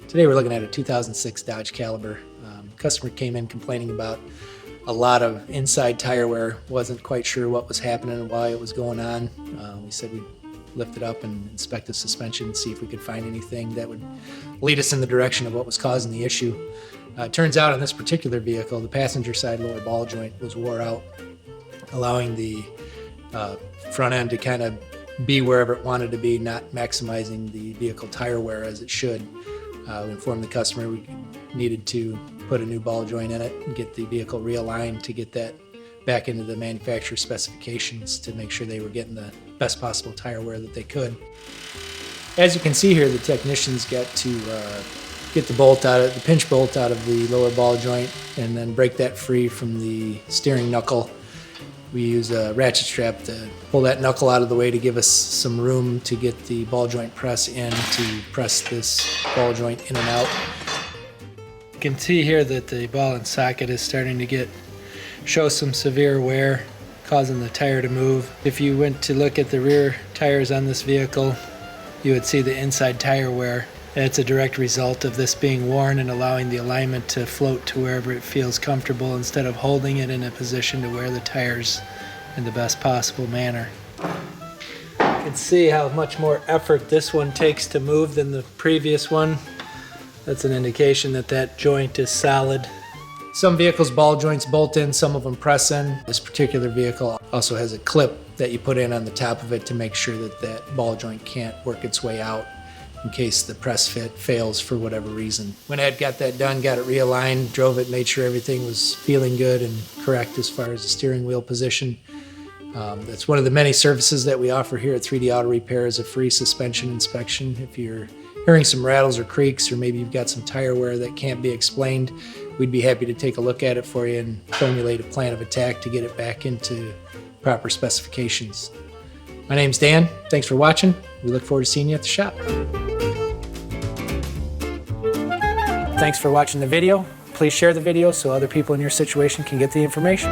Today we're looking at a 2006 Dodge Caliber. Customer came in complaining about a lot of inside tire wear, wasn't quite sure what was happening and why it was going on. We said we'd lift it up and inspect the suspension and see if we could find anything that would lead us in the direction of what was causing the issue. It turns out on this particular vehicle, the passenger side lower ball joint was wore out, allowing the front end to kind of be wherever it wanted to be, not maximizing the vehicle tire wear as it should. We informed the customer we needed to put a new ball joint in it and get the vehicle realigned to get that back into the manufacturer specifications to make sure they were getting the best possible tire wear that they could. As you can see here, the technicians got to get the pinch bolt out of the lower ball joint and then break that free from the steering knuckle. We use a ratchet strap to pull that knuckle out of the way to give us some room to get the ball joint press in to press this ball joint in and out. You can see here that the ball and socket is starting to show some severe wear, causing the tire to move. If you went to look at the rear tires on this vehicle, you would see the inside tire wear. And it's a direct result of this being worn and allowing the alignment to float to wherever it feels comfortable instead of holding it in a position to wear the tires in the best possible manner. You can see how much more effort this one takes to move than the previous one. That's an indication that that joint is solid. Some vehicles ball joints bolt in, some of them press in. This particular vehicle also has a clip that you put in on the top of it to make sure that that ball joint can't work its way out in case the press fit fails for whatever reason. When Ed got that done, got it realigned, drove it, made sure everything was feeling good and correct as far as the steering wheel position. That's one of the many services that we offer here at 3D Auto Repair is a free suspension inspection. If you're hearing some rattles or creaks, or maybe you've got some tire wear that can't be explained, we'd be happy to take a look at it for you and formulate a plan of attack to get it back into proper specifications. My name's Dan. Thanks for watching. We look forward to seeing you at the shop. Thanks for watching the video. Please share the video so other people in your situation can get the information.